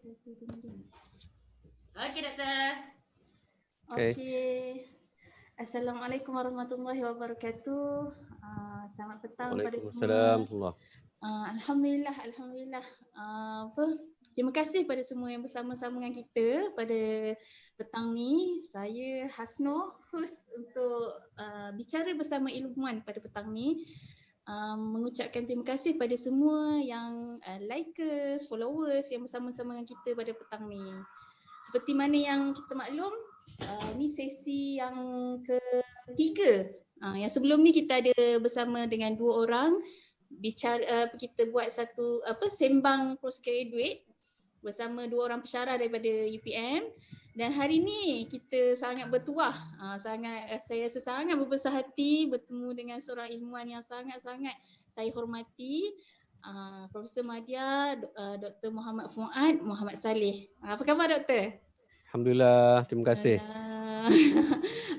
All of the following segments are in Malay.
Okey, doktor. Okey. Assalamualaikum warahmatullahi wabarakatuh. Selamat petang pada semua. Waalaikumsalam. Alhamdulillah. Terima kasih pada semua yang bersama-sama dengan kita pada petang ni. Saya Hasno, host untuk bicara bersama ilmuwan pada petang ni. Mengucapkan terima kasih pada semua yang likers, followers yang bersama-sama dengan kita pada petang ni. Seperti mana yang kita maklum, ni sesi yang ketiga. Yang sebelum ni kita ada bersama dengan dua orang bicara, kita buat satu sembang postgraduate bersama dua orang pensyarah daripada UPM. Dan hari ni kita sangat bertuah, saya rasa sangat berbesar hati bertemu dengan seorang ilmuwan yang sangat-sangat saya hormati, Profesor Madya, Dr. Muhammad Fuad Muhammad Saleh. Apa khabar doktor? Alhamdulillah, terima kasih.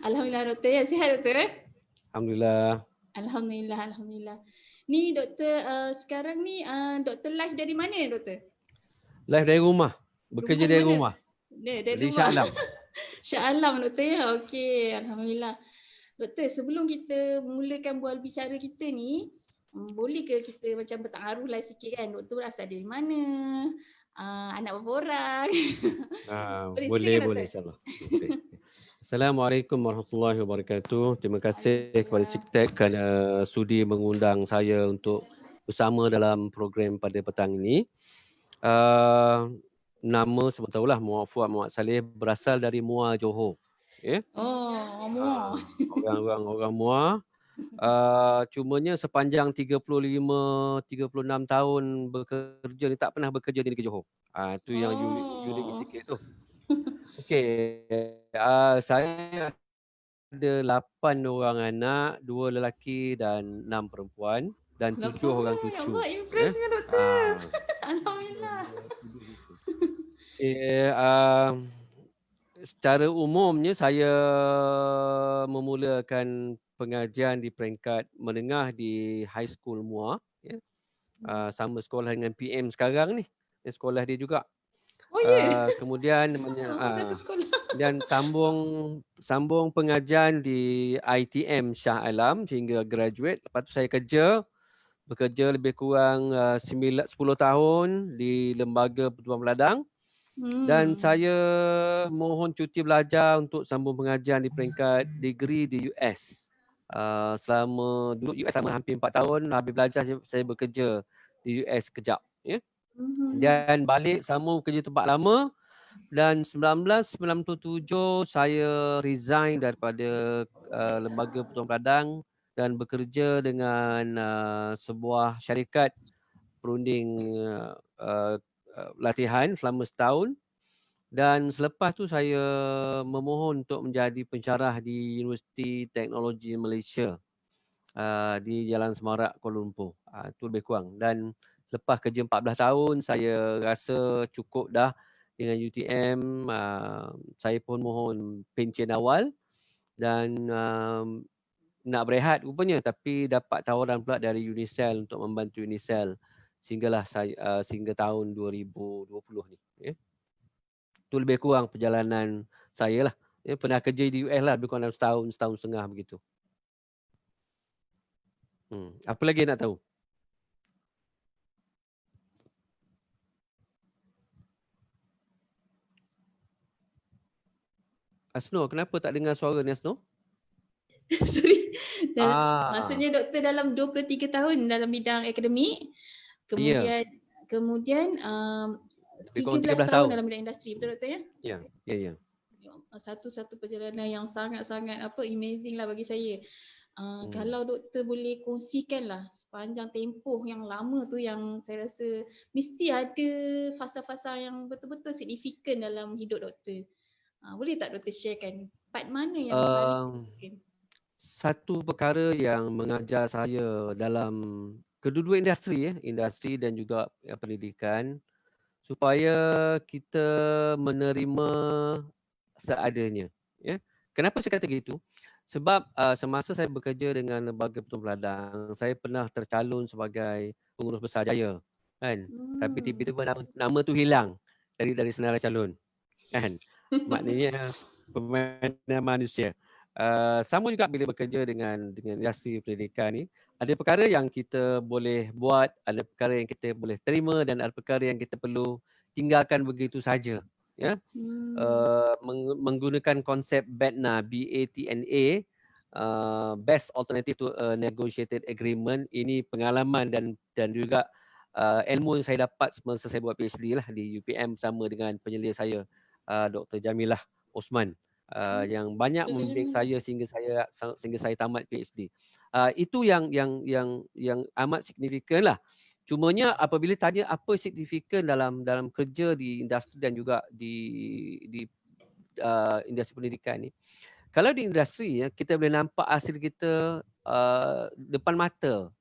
Alhamdulillah doktor, ya sihat doktor? Alhamdulillah. Ni doktor, sekarang ni doktor live dari mana doktor? Live dari rumah, bekerja dari rumah. Dari Shah Alam. Shah Alam doktor ya, okey, alhamdulillah. Doktor, sebelum kita mulakan bual bicara kita ni, boleh ke kita macam bertaruh lah sikit kan, doktor berasal dari mana? Anak berapa orang? Boleh insyaAllah. Okay. Assalamualaikum warahmatullahi wabarakatuh. Terima kasih kepada Siktek kerana sudi mengundang saya untuk bersama dalam program pada petang ini. Nama sebab tahulah Muhammad Fuad Muhammad Saleh berasal dari Muar, Johor. Okay? Muar. Orang Muar. Cumanya sepanjang 36 tahun bekerja ni tak pernah bekerja di negeri Johor. Itu yang unik sikit tu. Okey, saya ada 8 orang anak, 2 lelaki dan 6 perempuan dan 7 orang cucu. Ya Allah, impresnya doktor. Alhamdulillah. Secara umumnya saya memulakan pengajian di peringkat menengah di high school Muar, ya. Sama sekolah dengan PM sekarang ni, sekolah dia juga. Kemudian dan sambung pengajian di ITM Shah Alam sehingga graduate. Lepas tu saya bekerja lebih kurang 10 tahun di Lembaga Pertubuhan Peladang. Dan saya mohon cuti belajar untuk sambung pengajian di peringkat degree di US. Duduk US selama hampir 4 tahun, habis belajar saya bekerja di US kejap, ya. Dan balik sambung kerja tempat lama. Dan 1997 saya resign daripada Lembaga Pertubuhan Peladang dan bekerja dengan sebuah syarikat perunding latihan selama setahun. Dan selepas tu saya memohon untuk menjadi pensyarah di Universiti Teknologi Malaysia di Jalan Semarak, Kuala Lumpur. Itu lebih kurang. Dan lepas kerja 14 tahun, saya rasa cukup dah dengan UTM. Saya pun mohon pencen awal dan nak berehat rupanya, tapi dapat tawaran pula dari Unicell untuk membantu Unicell sehinggalah saya sehingga tahun 2020 ni, ya. Itu lebih kurang perjalanan saya lah. Ya, pernah kerja di US lah lebih kurang dalam setahun setengah begitu. Apa lagi nak tahu? Asno, kenapa tak dengar suara ni Asno? Sorry. Maksudnya doktor dalam 23 tahun dalam bidang akademik. Kemudian 13 tahun dalam bidang industri, betul doktor ya? Ya. Satu perjalanan yang sangat-sangat amazing lah bagi saya. Kalau doktor boleh kongsikan lah sepanjang tempoh yang lama tu, yang saya rasa mesti ada fasa-fasa yang betul-betul signifikan dalam hidup doktor. Boleh tak doktor sharekan part mana yang paling signifikan? Satu perkara yang mengajar saya dalam kedua-dua industri dan juga pendidikan, supaya kita menerima seadanya, ya. Kenapa saya kata gitu? Sebab semasa saya bekerja dengan Lembaga Pertubuhan Peladang, saya pernah tercalon sebagai pengurus besar Jaya, kan. Tapi tiba-tiba nama tu hilang dari senarai calon, kan? Maknanya permainan manusia. Sama juga bila bekerja dengan industri pendidikan ni, ada perkara yang kita boleh buat, ada perkara yang kita boleh terima dan ada perkara yang kita perlu tinggalkan begitu saja. Ya, menggunakan konsep BATNA, BATNA, best alternative to a negotiated agreement. Ini pengalaman dan juga ilmu yang saya dapat semasa saya buat PhD lah di UPM bersama dengan penyelia saya, Dr. Jamilah Osman, yang banyak membimbing saya sehingga saya tamat PhD. Itu yang amat signifikan lah. Cumanya apabila tanya apa signifikan dalam kerja di industri dan juga di industri pendidikan ni, kalau di industri ya, kita boleh nampak hasil kita depan mata.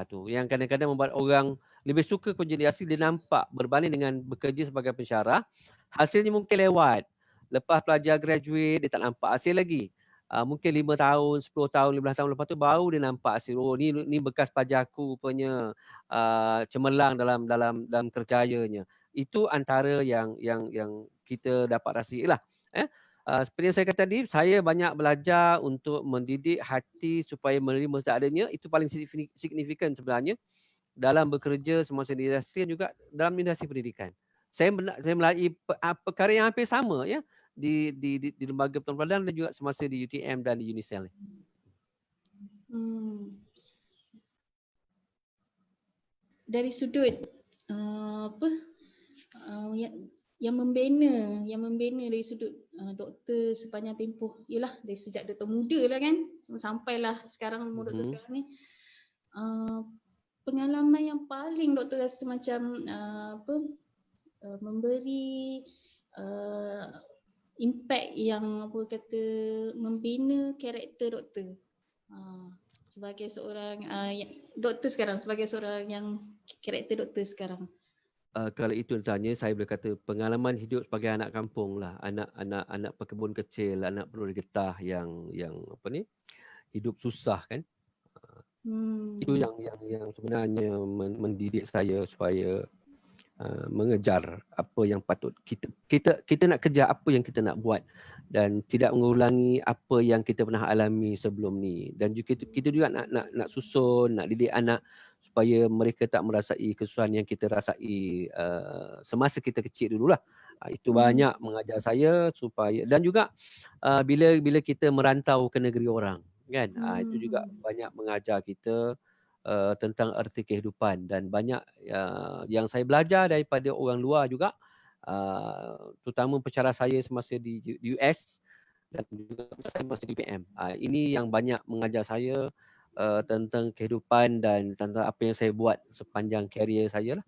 Tu yang kadang-kadang membuat orang lebih suka kerja di industri, dia nampak berbanding dengan bekerja sebagai pensyarah, hasilnya mungkin lewat. Lepas pelajar graduate, dia tak nampak hasil lagi. Mungkin 5 tahun, 10 tahun, 15 tahun lepas tu baru dia nampak hasil. Oh, ni bekas pelajar aku rupanya cemerlang dalam kerjayanya. Itu antara yang kita dapat rasilah. Seperti yang saya kata tadi, saya banyak belajar untuk mendidik hati supaya menerima seadanya. Itu paling signifikan sebenarnya dalam bekerja semasa di industri dan juga dalam industri pendidikan. Saya melalui perkara yang hampir sama ya di lembaga pertubuhan dan juga semasa di UTM dan di UNICEL. Dari sudut yang membina dari sudut doktor sepanjang tempoh, ialah dari sejak doktor muda lah kan, sampailah sekarang umur doktor sekarang ni, pengalaman yang paling doktor rasa macam memberi impact yang membina karakter doktor sebagai seorang doktor sekarang, sebagai seorang yang karakter doktor sekarang. Kalau itu ditanya, saya boleh kata pengalaman hidup sebagai anak kampung lah, anak pekebun kecil, anak penduduk getah yang hidup susah kan. Itu yang sebenarnya mendidik saya supaya mengejar apa yang patut kita nak kejar, apa yang kita nak buat dan tidak mengulangi apa yang kita pernah alami sebelum ni. Dan juga kita juga nak susun, nak didik anak supaya mereka tak merasai kesusahan yang kita rasai semasa kita kecil dululah. Itu banyak mengajar saya supaya, dan juga bila kita merantau ke negeri orang kan, itu juga banyak mengajar kita tentang erti kehidupan dan banyak yang saya belajar daripada orang luar juga, terutama pensyarah saya semasa di US dan juga saya masa di UPM. Ini yang banyak mengajar saya tentang kehidupan dan tentang apa yang saya buat sepanjang karier saya lah.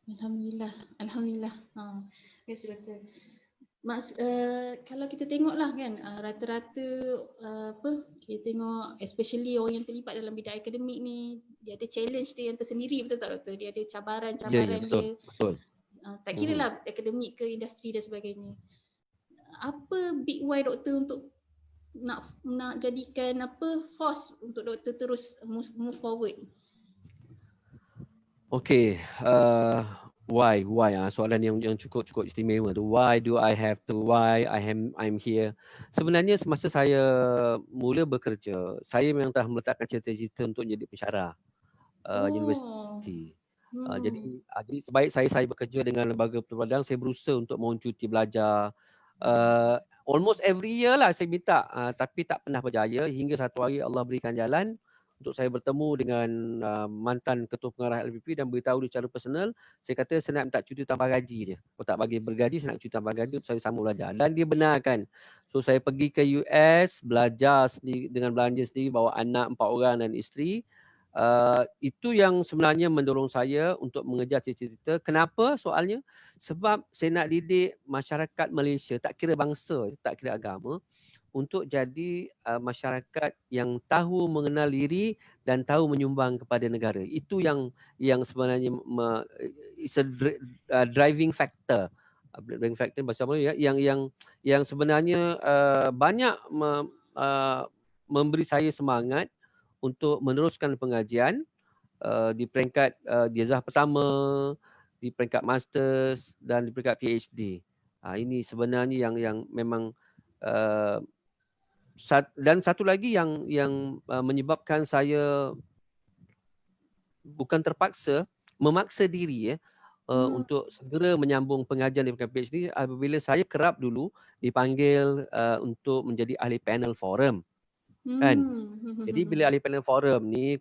Alhamdulillah. Yes, betul. Kalau kita tengoklah kan, rata-rata kita tengok especially orang yang terlibat dalam bidang akademik ni, dia ada challenge dia yang tersendiri, betul tak doktor? Dia ada cabaran-cabaran dia. Betul. Tak kira lah akademik ke industri dan sebagainya. Apa big why doktor untuk nak jadikan force untuk doktor terus move forward? Okay, why soalan yang cukup istimewa tu. Why I'm here. Sebenarnya semasa saya mula bekerja, saya memang telah meletakkan cita-cita untuk jadi pensyarah universiti. Jadi sebaik saya bekerja dengan lembaga pertubuhan, saya berusaha untuk mohon cuti belajar. Almost every year lah saya minta, tapi tak pernah berjaya hingga satu hari Allah berikan jalan untuk saya bertemu dengan mantan ketua pengarah LPP dan beritahu dia secara personal. Saya kata saya nak minta cuti tambah gaji je. Kalau tak bagi bergaji, saya nak cuti tambah gaji untuk saya sambung belajar. Dan dia benarkan. So saya pergi ke US, belajar sendiri, dengan belanja sendiri, bawa anak 4 orang dan isteri. Itu yang sebenarnya mendorong saya untuk mengejar cita-cita. Kenapa soalnya? Sebab saya nak didik masyarakat Malaysia, tak kira bangsa, tak kira agama, untuk jadi masyarakat yang tahu mengenal diri dan tahu menyumbang kepada negara. Itu yang sebenarnya is a driving factor. Driving factor bahasa Melayu ya, yang sebenarnya banyak memberi saya semangat untuk meneruskan pengajian di peringkat ijazah pertama, di peringkat masters dan di peringkat PhD. Ini sebenarnya yang memang dan satu lagi yang menyebabkan saya bukan terpaksa, memaksa diri untuk segera menyambung pengajian di peringkat PhD apabila saya kerap dulu dipanggil untuk menjadi ahli panel forum, kan. Jadi bila ahli panel forum ni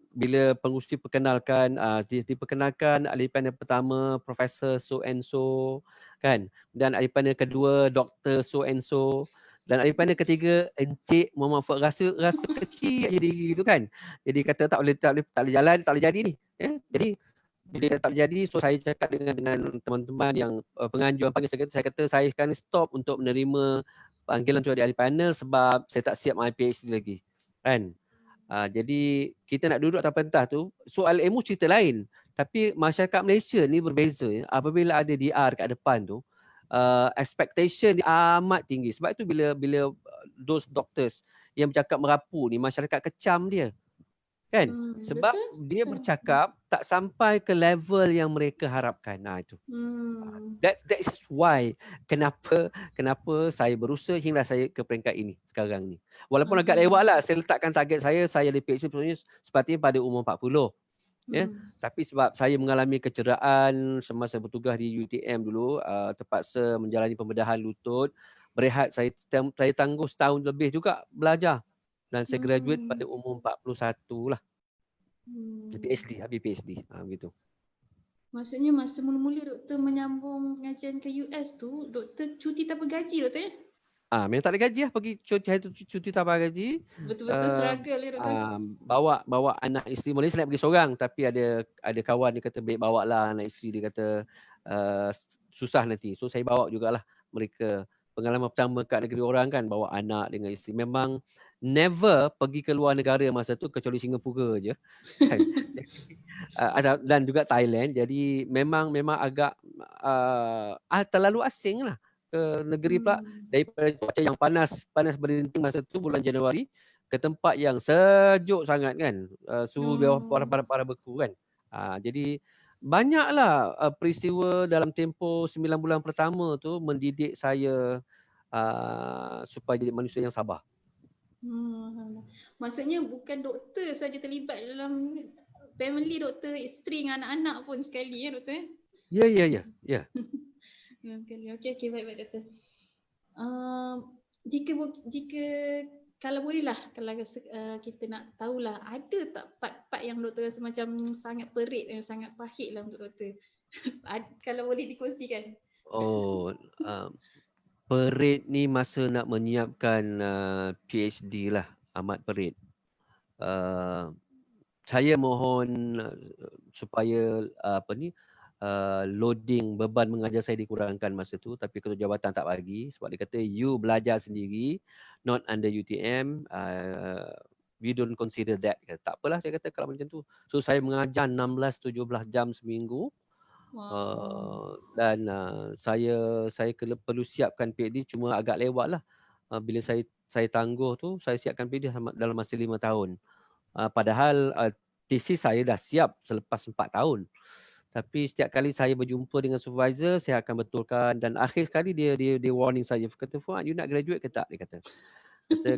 bila pengurusi perkenalkan, diperkenalkan ahli panel pertama Profesor so and so, kan, dan ahli panel kedua Dr. so and so, dan ahli panel ketiga Encik Muhammad Fuad, rasa kecil je diri tu, kan. Jadi kata tak boleh jalan, tak boleh jadi ni. Jadi bila tak boleh jadi, so saya cakap dengan teman-teman yang penganjur panggil, saya kata saya sekarang stop untuk menerima panggilan untuk ahli panel sebab saya tak siap my PhD lagi, kan. Jadi kita nak duduk atas pentas tu, soal ilmu cerita lain. Tapi masyarakat Malaysia ni berbeza. Apabila ada DR kat depan tu, expectation dia amat tinggi. Sebab itu bila those doctors yang bercakap merapu ni, masyarakat kecam dia. Kan? Sebab dia bercakap tak sampai ke level yang mereka harapkan. Itu. That is why kenapa saya berusaha hingga saya ke peringkat ini sekarang ni. Walaupun agak lewat lah, saya letakkan target saya di PhD sepatutnya pada umur 40. Tapi sebab saya mengalami kecederaan semasa bertugas di UTM dulu, terpaksa menjalani pembedahan lutut, berehat, saya tangguh setahun lebih juga belajar. Dan saya graduate pada umur 41 lah. PhD, habis PhD. Begitu. Maksudnya masa mula-mula doktor menyambung pengajian ke US tu, doktor cuti tanpa gaji doktor ya? Memang tak ada gaji lah, pergi cuti tanpa gaji. Betul-betul struggle ya doktor. Bawa anak isteri, boleh saya nak pergi seorang, tapi ada kawan dia kata baik bawa lah anak isteri, dia kata susah nanti. So saya bawa jugalah mereka. Pengalaman pertama kat negeri orang kan, bawa anak dengan isteri. Memang never pergi ke luar negara masa tu kecuali Singapura je. Dan juga Thailand. Jadi memang agak terlalu asing lah ke negeri pula, daripada cuaca yang panas berinting masa tu bulan Januari ke tempat yang sejuk sangat kan, suhu bawah para beku kan. Jadi banyaklah peristiwa dalam tempoh 9 bulan pertama tu mendidik saya supaya jadi manusia yang sabar. Maksudnya bukan doktor saja terlibat dalam family, doktor, isteri dengan anak-anak pun sekali ya doktor? Ya. Okey, baik doktor. Jika kalau bolehlah, kalau kita nak tahulah, ada tak part-part yang doktor rasa macam sangat perit dan sangat pahit lah untuk doktor? Kalau boleh dikongsikan. Perit ni masa nak menyiapkan PhD lah, amat perit. Saya mohon supaya loading beban mengajar saya dikurangkan masa tu, tapi ketua jabatan tak bagi sebab dia kata you belajar sendiri, not under UTM, we don't consider that. Tak apalah, saya kata kalau macam tu. So saya mengajar 16-17 jam seminggu. Dan saya perlu siapkan PhD, cuma agak lewat lah. Bila saya tangguh tu, saya siapkan PhD dalam masa 5 tahun. Padahal tesis saya dah siap selepas 4 tahun. Tapi setiap kali saya berjumpa dengan supervisor, saya akan betulkan, dan akhir sekali dia warning saya, kata, Fuad, you nak graduate ke tak? Dia kata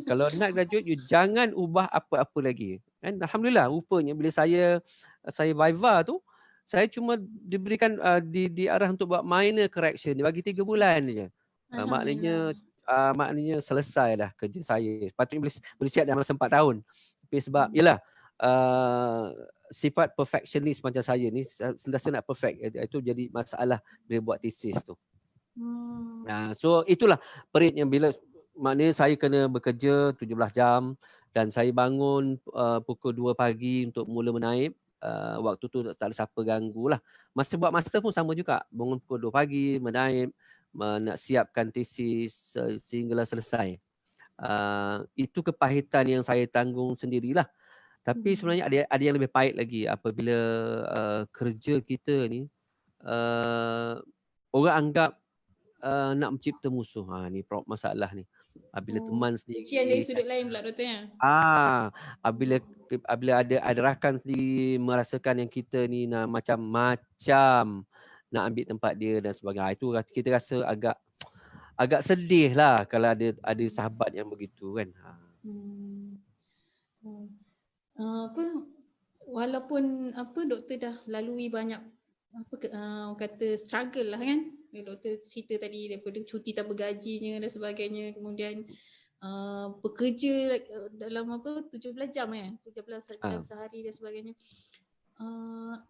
kalau nak graduate, you jangan ubah apa-apa lagi. Dan alhamdulillah, rupanya bila saya viva tu, saya cuma diberikan diarah untuk buat minor correction. Dia bagi 3 bulan je. Maknanya selesai dah kerja saya. Sepatutnya boleh siap dalam masa 4 tahun. Tapi sebab yalah, sifat perfectionist macam saya ni, sentiasa nak perfect, itu jadi masalah bila buat tesis tu. So itulah peritnya, bila maknanya saya kena bekerja 17 jam dan saya bangun pukul 2 pagi untuk mula menaip. Waktu tu tak ada siapa ganggu lah. Masa buat master pun sama juga, bangun pukul 2 pagi menaip, nak siapkan tesis sehinggalah selesai. Itu kepahitan yang saya tanggung sendirilah. Tapi sebenarnya ada yang lebih pahit lagi apabila kerja kita ni orang anggap nak mencipta musuh. Ni masalah ni. Bila teman Ujian dari sendiri sudut lain pula doktor ya. Bila ada rakan sendiri merasakan yang kita ni macam nak ambil tempat dia dan sebagainya, itu kita rasa agak sedih lah kalau ada sahabat yang begitu kan. Apa, walaupun doktor dah lalui banyak kata struggle lah kan. Doktor cerita tadi daripada cuti tanpa gajinya dan sebagainya, kemudian bekerja dalam 17 jam 17 jam sehari dan sebagainya.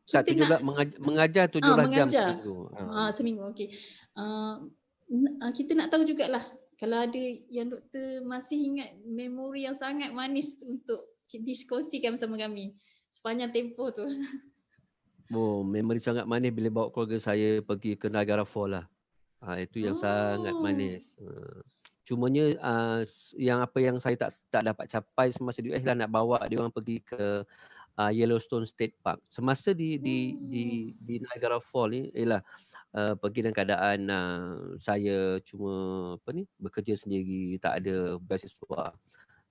Kita mengajar 17 jam seminggu. Seminggu, okey. Kita nak tahu jugalah kalau ada yang doktor masih ingat memori yang sangat manis untuk diskusikan bersama kami sepanjang tempoh tu. Memori sangat manis bila bawa keluarga saya pergi ke Niagara Falls lah. Itu yang sangat manis. Cumanya yang saya tak dapat capai semasa di US lah, nak bawa dia orang pergi ke Yellowstone State Park. Semasa di Niagara Falls ni ialah pergi dalam keadaan saya cuma bekerja sendiri, tak ada beasiswa.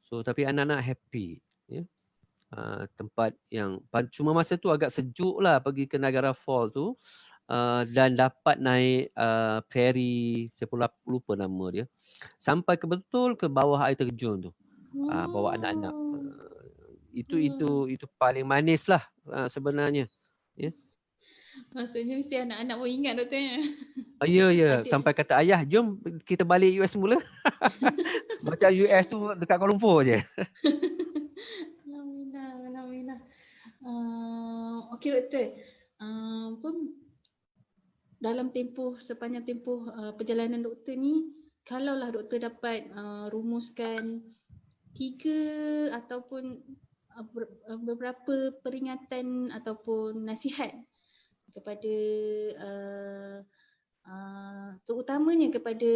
So tapi anak-anak happy, ya. Tempat yang cuma masa tu agak sejuk lah pergi ke Niagara Falls tu, dan dapat naik ferry, saya pun lupa nama dia, sampai betul ke bawah air terjun tu, bawa anak-anak. Itu paling manis lah sebenarnya, ya. Maksudnya mesti anak-anak pun ingat doktor ya. Ya. Sampai kata ayah, jom kita balik US semula. Macam US tu dekat Kuala Lumpur je. Alhamdulillah. Okey doktor. Dalam sepanjang tempoh perjalanan doktor ni, kalaulah doktor dapat rumuskan 3 ataupun beberapa peringatan ataupun nasihat kepada terutamanya kepada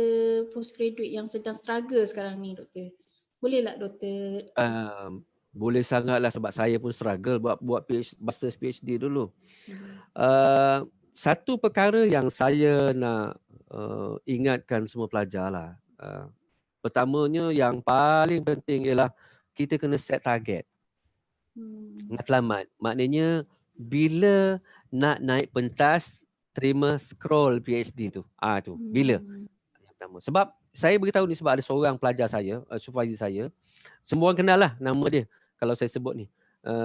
postgraduate yang sedang struggle sekarang ni doktor. Boleh tak doktor? Boleh sangatlah, sebab saya pun struggle buat Masters PhD dulu. Satu perkara yang saya nak ingatkan semua pelajar lah. Pertamanya yang paling penting ialah kita kena set target. Matlamat. Maknanya bila nak naik pentas, terima scroll PhD tu. Bila? Yang pertama. Sebab saya beritahu ni sebab ada seorang pelajar saya, supervisor saya. Semua orang kenal lah nama dia kalau saya sebut ni.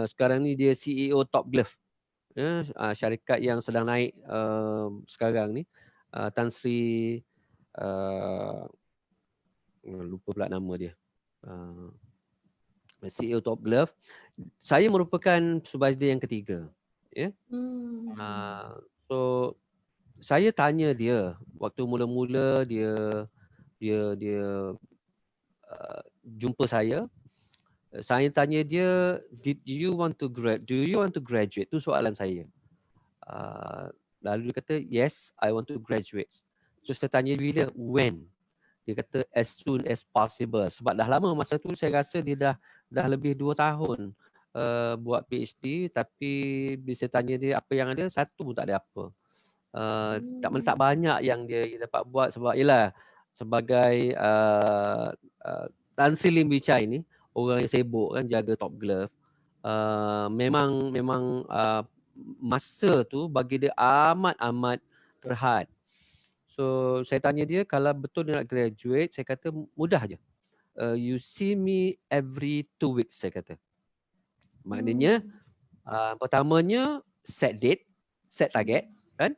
Sekarang ni dia CEO Top Glove. Syarikat yang sedang naik sekarang ni. Tan Sri lupa pula nama dia. CEO Top Glove. Saya merupakan supervisor yang ketiga. Ya. So saya tanya dia waktu mula-mula dia jumpa saya. Saya tanya dia, do you want to graduate? Tu soalan saya. Lalu dia kata, yes, I want to graduate. So saya tanya bila, when? Dia kata as soon as possible. Sebab dah lama masa tu, saya rasa dia dah lebih 2 tahun buat PhD, tapi bila saya tanya dia apa yang ada, satu pun tak ada apa. Tak banyak yang dia dapat buat, sebab ialah sebagai Tan Sri Lim Bichai ni orang yang sibuk kan, jaga Top Glove. Memang masa tu bagi dia amat terhad. So saya tanya dia kalau betul dia nak graduate, saya kata mudah je. You see me every 2 weeks, saya kata. Maknanya pertamanya set date, set target kan.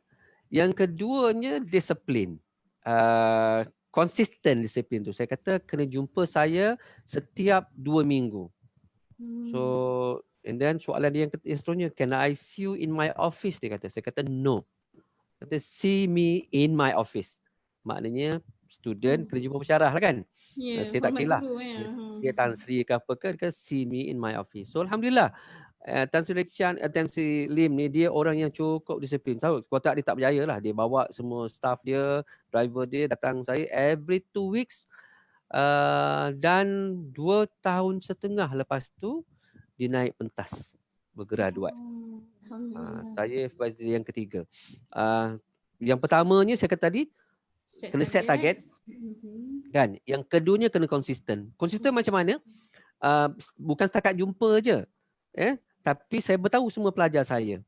Yang keduanya disiplin. Konsisten disiplin tu. Saya kata kena jumpa saya setiap 2 minggu. So and then soalan dia yang seterusnya, can I see you in my office? Dia kata. Saya kata no. Kata see me in my office. Maknanya student kena jumpa pensyarah lah kan. Saya tak kira lah. Dia Tan Sri ke apa ke, see me in my office. So alhamdulillah. Tan Sri Lim ni dia orang yang cukup disiplin. Tahu, kalau dia tak berjaya lah. Dia bawa semua staff dia, driver dia datang saya every 2 weeks. Dan 2 tahun setengah lepas tu dia naik pentas bergraduat. Saya supervisor yang ketiga. Yang pertamanya saya kata tadi, kena set target. Kan? Yang keduanya kena konsisten. Konsisten macam mana? Bukan setakat jumpa je. Tapi saya beritahu semua pelajar saya.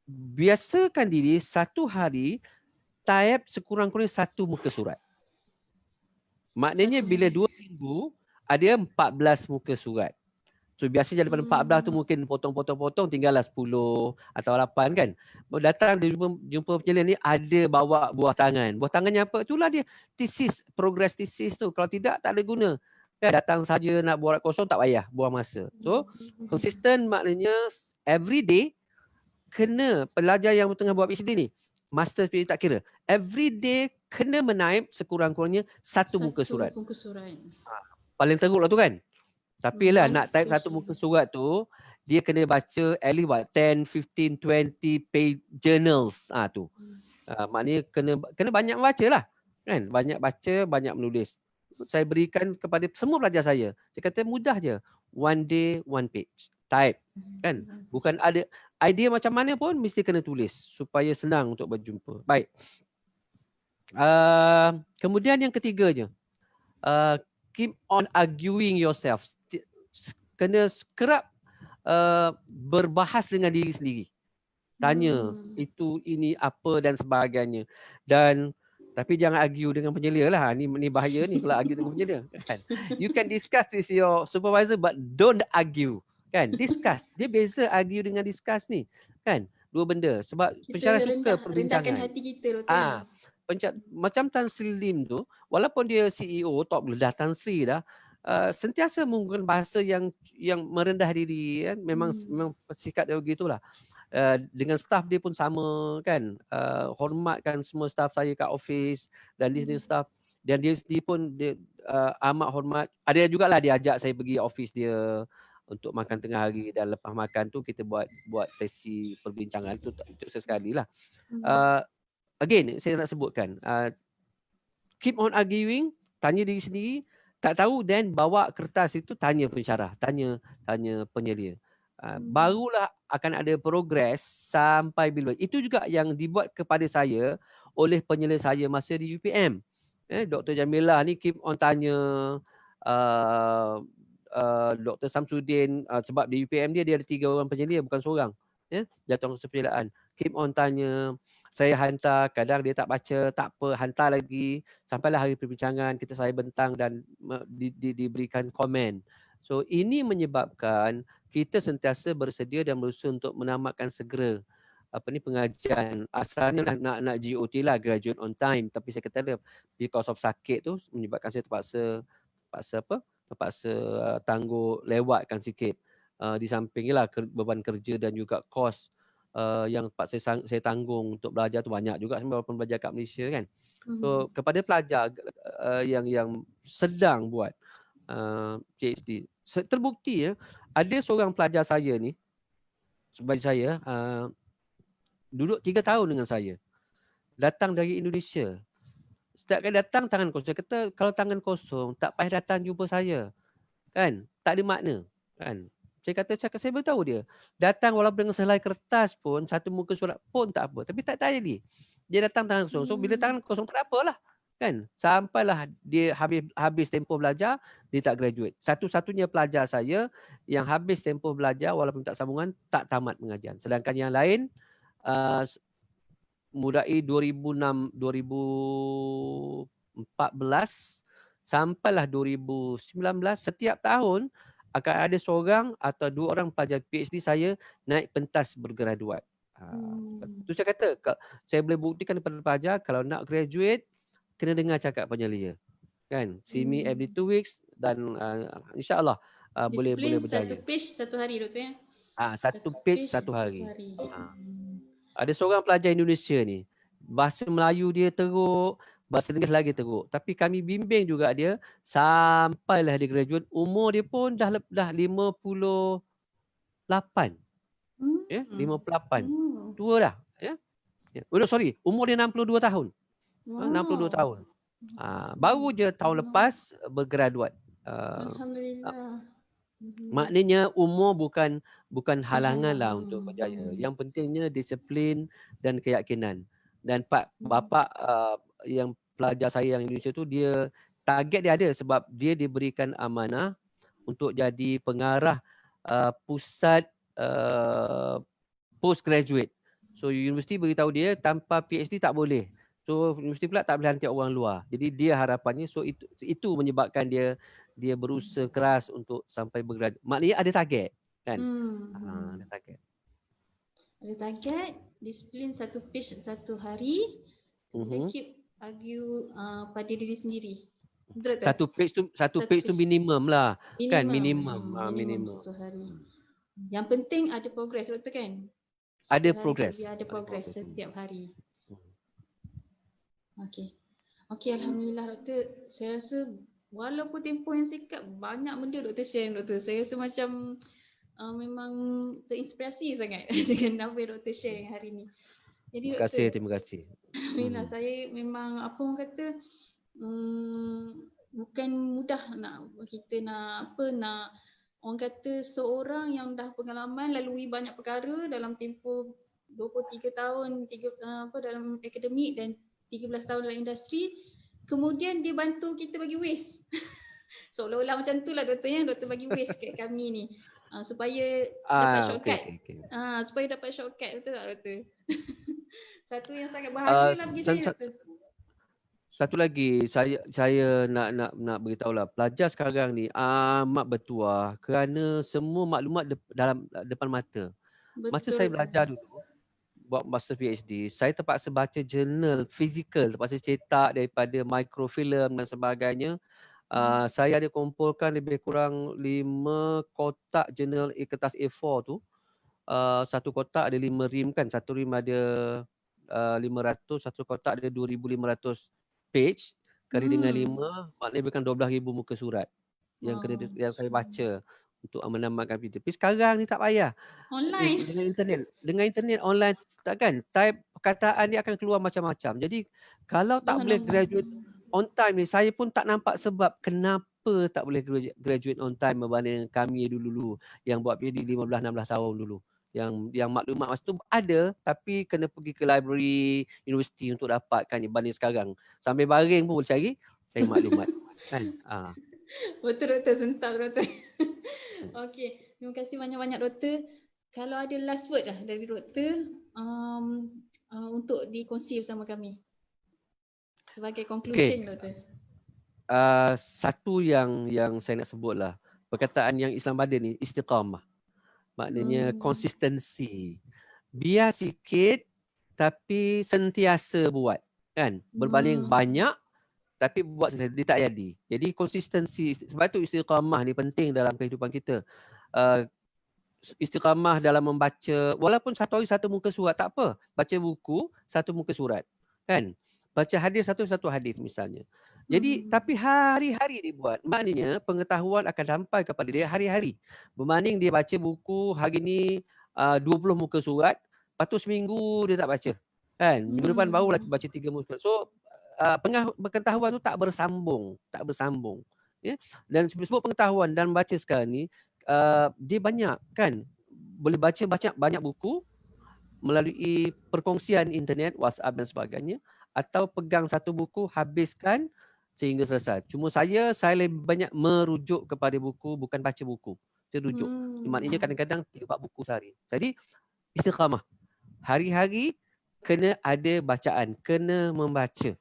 Biasakan diri satu hari type sekurang-kurangnya 1 muka surat. Maknanya bila 2 minggu ada 14 muka surat. So biasanya daripada 14 tu mungkin potong-potong-potong tinggallah 10 atau 8 kan. Datang dia jumpa penyelidik ni ada bawa buah tangan. Buah tangannya apa? Itulah dia tesis, progress tesis tu. Kalau tidak tak ada guna. Kan datang saja nak buat kosong tak payah buang masa. So konsisten maknanya every day kena pelajar yang tengah buat PhD ni, master PhD tak kira. Every day kena menaip sekurang-kurangnya 1 muka surat. Paling teruk lah tu kan. Tapi lah nak type 1 muka surat tu, dia kena baca at least 10, 15, 20 page journals. Tu. Maknanya kena banyak baca lah. Kan? Banyak baca, banyak menulis. Saya berikan kepada semua pelajar saya. Saya kata mudah je. One day, one page. Type. Kan? Bukan ada idea macam mana pun mesti kena tulis supaya senang untuk berjumpa. Baik. Kemudian yang ketiganya. Keep on arguing yourself. Kena kerap berbahas dengan diri sendiri. Tanya itu, ini, apa dan sebagainya. Dan tapi jangan argue dengan penyelia lah. Ni bahaya ni kalau argue dengan penyelia. Kan? You can discuss with your supervisor but don't argue. Kan? Discuss. Dia beza argue dengan discuss ni. Kan? Dua benda. Sebab pencara suka perbincangan. Rendahkan hati kita tu. Macam Tan Sri Lim tu, walaupun dia CEO top dah Tan Sri dah, sentiasa menggunakan bahasa yang merendah diri kan. Memang sikap dia begitulah. Dengan staff dia pun sama kan. Hormatkan semua staff saya kat office dan dia sendiri staff, dan dia sendiri pun dia amat hormat. Ada jugalah dia ajak saya pergi office dia untuk makan tengah hari, dan lepas makan tu kita buat sesi perbincangan tu sesekali lah. Again saya nak sebutkan, keep on arguing, tanya diri sendiri. Tak tahu, then bawa kertas itu tanya pensyarah, tanya penyelia. Barulah akan ada progres sampai bila. Itu juga yang dibuat kepada saya oleh penyelia saya masa di UPM. Dr. Jamilah ni keep on tanya Dr. Samsudin, sebab di UPM dia ada 3 orang penyelia, bukan seorang. Jatuh kesepenyeliaan. Keep on tanya. Saya hantar, kadang dia tak baca, tak apa, hantar lagi. Sampailah hari perbincangan, saya bentang dan diberikan komen. So ini menyebabkan kita sentiasa bersedia dan berusaha untuk menamatkan segera pengajian. Asalnya nak GOT lah, graduate on time. Tapi saya kata because of sakit tu menyebabkan saya terpaksa tangguh, lewatkan sikit. Di sampingnya lah beban kerja dan juga kos yang saya tanggung untuk belajar tu banyak juga walaupun belajar kat Malaysia kan. So kepada pelajar yang sedang buat PhD, terbukti ada seorang pelajar saya ni, sebagai saya duduk 3 tahun dengan saya, datang dari Indonesia. Setiap kali datang tangan kosong. Saya kata kalau tangan kosong tak payah datang jumpa saya. Kan? Tak ada makna. Kan? Saya beritahu dia. Datang walaupun dengan sehelai kertas pun, 1 muka surat pun tak apa. Tapi tak jadi. Dia datang tangan kosong. So bila tangan kosong tak apalah. Kan? Sampailah dia habis tempoh belajar, dia tak graduate. Satu-satunya pelajar saya yang habis tempoh belajar walaupun tak sambungan, tak tamat pengajian. Sedangkan yang lain mulai 2006, 2014 sampailah 2019, setiap tahun akan ada seorang atau 2 orang pelajar PhD saya naik pentas bergraduat. Itu saya kata, saya boleh buktikan kepada pelajar kalau nak graduate, kena dengar cakap penyelia. Kan? See me every 2 weeks dan insya-Allah boleh berjaya. 1 page 1 hari tu ya. 1 page 1 hari. Ada seorang pelajar Indonesia ni, bahasa Melayu dia teruk, bahasa Inggeris lagi teruk. Tapi kami bimbing juga dia sampailah dia graduate. Umur dia pun dah 58. 58. Tua dah. Sorry, umur dia 62 tahun. 62 tahun. Baru je tahun lepas bergraduat. Alhamdulillah. Maknanya umur bukan halangan lah untuk berjaya. Yang pentingnya disiplin dan keyakinan. Dan bapa yang pelajar saya yang Indonesia tu, dia target dia ada sebab dia diberikan amanah untuk jadi pengarah pusat postgraduate. So universiti beritahu dia tanpa PhD tak boleh. So universiti pula tak boleh hantar orang luar. Jadi dia harapannya, so itu menyebabkan dia berusaha keras untuk sampai bergraduate. Maknanya ada target kan. Ada target. Ada target, disiplin satu page satu hari, kemudian keep argue pada diri sendiri. Betul tak? Satu page tu minimum lah. Kan minimum satu hari. Yang penting ada progress, betul kan? Ada progress. Dia ada progress setiap hari. Okey, alhamdulillah doktor. Saya rasa walaupun tempoh yang singkat, banyak benda doktor share doktor. Saya rasa macam memang terinspirasi sangat dengan apa yang doktor share hari ni. Jadi doktor, Terima kasih. alhamdulillah, saya memang apa orang kata bukan mudah nak kita nak orang kata seorang yang dah pengalaman lalui banyak perkara dalam tempoh 23 tahun dalam akademik dan 13 tahun dalam industri, kemudian dia bantu kita bagi waste. Seolah-olah macam tu lah doktor, doktor bagi waste kat kami ni supaya dapat shortcut. Supaya dapat shortcut, betul tak doktor? Satu yang sangat bahagia lah bagi saya doktor. Satu lagi saya nak beritahu lah, pelajar sekarang ni amat bertuah kerana semua maklumat dalam depan mata. Masa saya belajar dulu buat master PhD, saya terpaksa baca jurnal fizikal, terpaksa cetak daripada microfilm dan sebagainya. Saya ada kumpulkan lebih kurang 5 kotak jurnal kertas A4 tu. Satu kotak ada 5 rim kan, satu rim ada 500, satu kotak ada 2,500 page kali dengan 5, maknanya bukan 12,000 muka surat yang saya baca untuk menamatkan PhD. Tapi sekarang ni tak payah. Online. Dengan internet online, takkan type perkataan dia akan keluar macam-macam. Jadi kalau tak boleh graduate on time ni, saya pun tak nampak sebab kenapa tak boleh graduate on time berbanding kami dulu yang buat PhD 15-16 tahun dulu. Yang maklumat masa tu ada, tapi kena pergi ke library universiti untuk dapatkan dibanding sekarang. Sambil baring pun boleh cari maklumat. Kan? Betul doktor, sentak doktor. Okey, terima kasih banyak-banyak doktor. Kalau ada last word lah dari doktor untuk dikongsi bersama kami sebagai conclusion doktor. Satu yang saya nak sebut lah, perkataan yang Islam ada ni, istiqamah. Maknanya konsistensi. Biar sikit tapi sentiasa buat, kan? Berbanding banyak tapi buat dia tak jadi. Jadi konsistensi, sebab tu istiqamah ni penting dalam kehidupan kita. Istiqamah dalam membaca, walaupun satu hari satu muka surat tak apa. Baca buku satu muka surat, kan? Baca hadis satu hadis misalnya. Jadi tapi hari-hari dibuat. Maknanya pengetahuan akan sampai kepada dia hari-hari. Berbanding dia baca buku hari ni 20 muka surat, lepas tu seminggu dia tak baca. Kan? Minggu depan barulah baca 3 muka surat. So pengetahuan tu tak bersambung. Ya? Dan sebut pengetahuan dan baca sekarang ni, dia banyak kan. Boleh baca banyak buku melalui perkongsian internet, WhatsApp dan sebagainya, atau pegang satu buku habiskan sehingga selesai. Cuma saya lebih banyak merujuk kepada buku, bukan baca buku. Saya rujuk. Maknanya kadang-kadang 3-4 buku sehari. Jadi istiqamah. Hari-hari kena ada bacaan, kena membaca.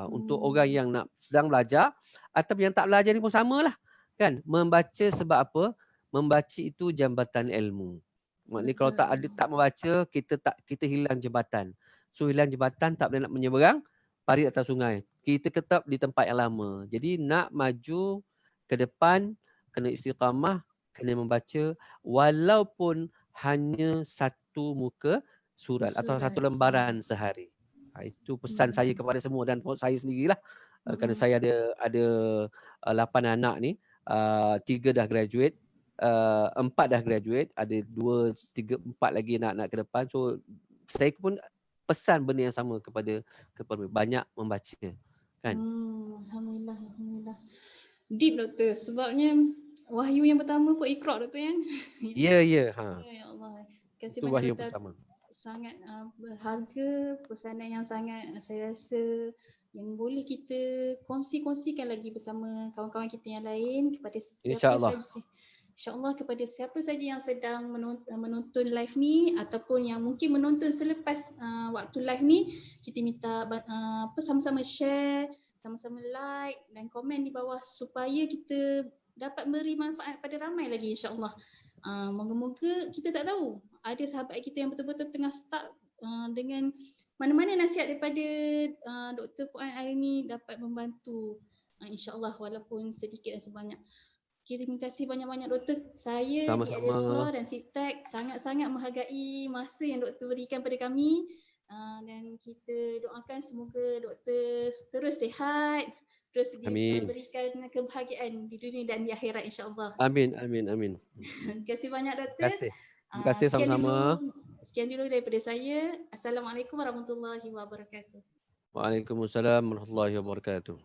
Untuk orang yang sedang belajar atau yang tak belajar ni pun samalah. Kan? Membaca sebab apa? Membaca itu jambatan ilmu. Maknanya kalau tak membaca, kita hilang jambatan. So hilang jambatan, tak boleh nak menyeberang parit atas sungai. Kita tetap di tempat yang lama. Jadi nak maju ke depan, kena istiqamah, kena membaca walaupun hanya satu muka surat atau satu lembaran sehari. Itu pesan saya kepada semua dan saya sendirilah. Kerana saya ada 8 anak ni, 3 dah graduate, 4 dah graduate, ada 2, 3, 4 lagi nak ke depan. So saya pun pesan benda yang sama kepada banyak membaca, kan. Alhamdulillah. Deep doktor, sebabnya wahyu yang pertama pun Iqra doktor kan. Ya. Ya Allah. Terima kasih itu banyak wahyu doktor. pertama. Sangat berharga, pesanan yang sangat saya rasa yang boleh kita kongsi-kongsikan lagi bersama kawan-kawan kita yang lain kepada siapa InsyaAllah. saja. InsyaAllah kepada siapa saja yang sedang menonton live ni ataupun yang mungkin menonton selepas waktu live ni, kita minta sama-sama share, sama-sama like dan komen di bawah supaya kita dapat beri manfaat pada ramai lagi insyaAllah. Moga-moga kita tak tahu ada sahabat kita yang betul-betul tengah stuck dengan mana-mana nasihat daripada Dr. Puan hari ni dapat membantu insyaAllah walaupun sedikit dan sebanyak. Terima kasih banyak-banyak doktor. Saya di Explore dan CTEC sangat-sangat menghargai masa yang doktor berikan pada kami dan kita doakan semoga doktor terus sihat, terus diberikan kebahagiaan di dunia dan di akhirat insya-Allah. Amin, amin, amin. Terima kasih banyak doktor. Terima kasih sama-sama. Sekian dulu daripada saya. Assalamualaikum warahmatullahi wabarakatuh. Waalaikumsalam warahmatullahi wabarakatuh.